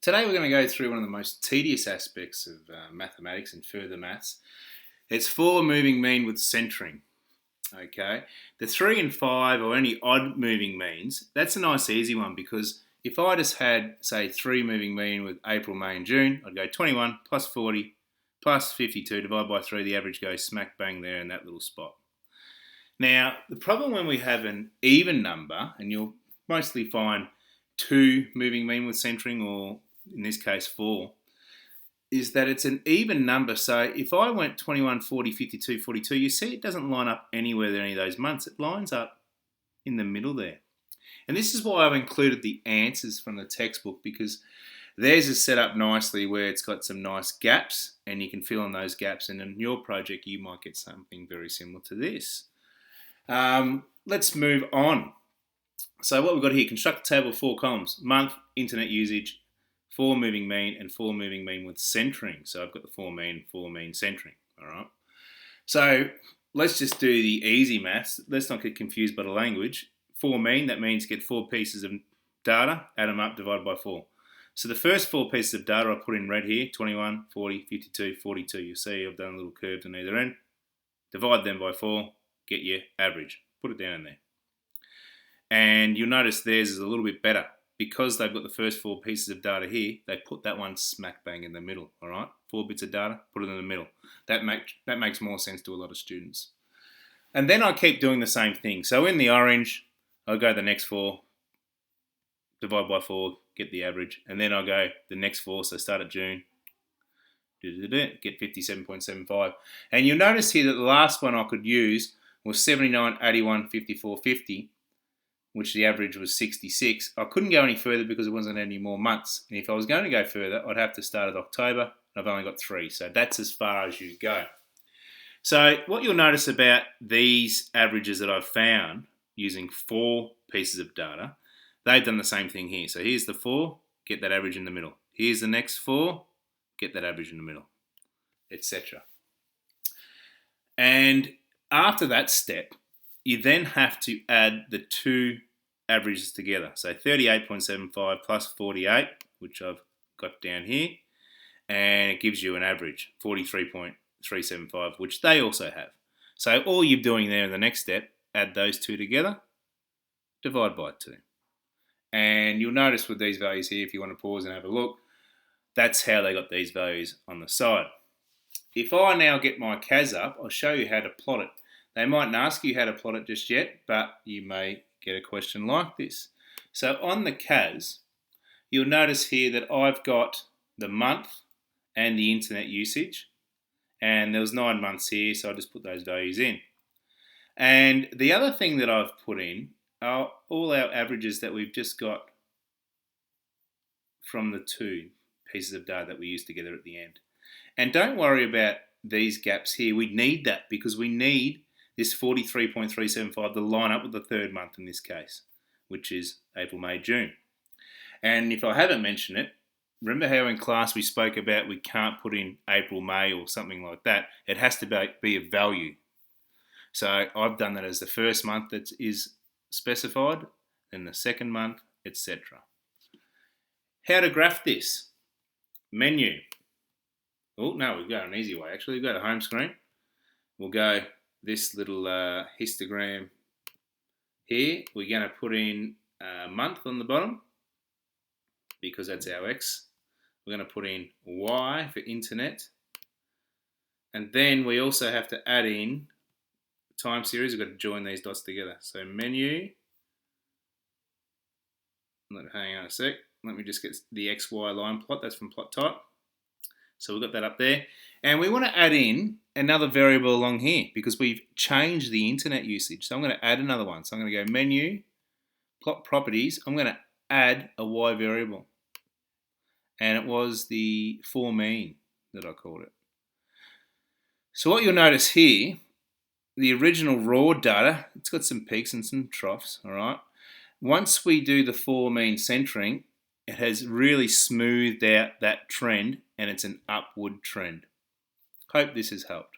Today we're going to go through one of the most tedious aspects of mathematics and further maths. It's four moving mean with centering. Okay, the 3 and 5 or any odd moving means, that's a nice easy one because if I just had, say, 3 moving mean with April, May and June, I'd go 21 plus 40 plus 52 divided by 3, the average goes smack bang there in that little spot. Now, the problem when we have an even number, and you'll mostly find 2 moving mean with centering, or in this case 4, is that it's an even number. So if I went 21, 40, 52, 42, you see it doesn't line up anywhere in any of those months. It lines up in the middle there. And this is why I've included the answers from the textbook, because theirs is set up nicely where it's got some nice gaps and you can fill in those gaps, and in your project you might get something very similar to this. Let's move on. So what we've got here, construct a table of 4 columns: month, internet usage, 4 moving mean, and 4 moving mean with centering. So I've got the 4 mean, 4 mean centering. All right. So let's just do the easy maths. Let's not get confused by the language. 4 mean, that means get 4 pieces of data, add them up, divide by 4. So the first 4 pieces of data I put in red here: 21, 40, 52, 42. You see I've done a little curve on either end. Divide them by 4, get your average. Put it down in there. And you'll notice theirs is a little bit better. Because they've got the first 4 pieces of data here, they put that one smack bang in the middle. All right, 4 bits of data, put it in the middle. That makes more sense to a lot of students. And then I keep doing the same thing. So in the orange, I'll go the next 4, divide by 4, get the average. And then I'll go the next 4, so start at June, get 57.75. And you'll notice here that the last one I could use was 79, 81, 54, 50. Which the average was 66. I couldn't go any further because there wasn't any more months. And if I was going to go further, I'd have to start at October, and I've only got 3. So that's as far as you go. So what you'll notice about these averages that I've found using 4 pieces of data, they've done the same thing here. So here's the 4, get that average in the middle. Here's the next 4, get that average in the middle, etc. And after that step, you then have to add the 2 averages together. So 38.75 plus 48, which I've got down here, and it gives you an average, 43.375, which they also have. So all you're doing there in the next step, add those 2 together, divide by 2. And you'll notice with these values here, if you want to pause and have a look, that's how they got these values on the side. If I now get my CAS up, I'll show you how to plot it. They mightn't ask you how to plot it just yet, but you may get a question like this. So on the CAS, you'll notice here that I've got the month and the internet usage, and there was 9 months here, so I just put those values in. And the other thing that I've put in are all our averages that we've just got from the 2 pieces of data that we used together at the end. And don't worry about these gaps here. We need that because we need this 43.375 to line up with the 3rd month in this case, which is April, May, June. And if I haven't mentioned it, remember how in class we spoke about we can't put in April, May or something like that. It has to be a value. So I've done that as the 1st month that is specified, then the 2nd month, etc. How to graph this? Menu. Oh, no, we've got an easy way actually. We've got a home screen. We'll go this little histogram here. We're going to put in a month on the bottom because that's our X. We're going to put in Y for internet. And then we also have to add in time series. We've got to join these dots together. So menu. Hang on a sec. Let me just get the XY line plot. That's from plot type. So we've got that up there. And we want to add in another variable along here because we've changed the internet usage. So I'm going to add another one. So I'm going to go menu, plot properties. I'm going to add a Y variable. And it was the 4 mean that I called it. So what you'll notice here, the original raw data, it's got some peaks and some troughs, all right? Once we do the 4 mean centering, it has really smoothed out that trend and it's an upward trend. Hope this has helped.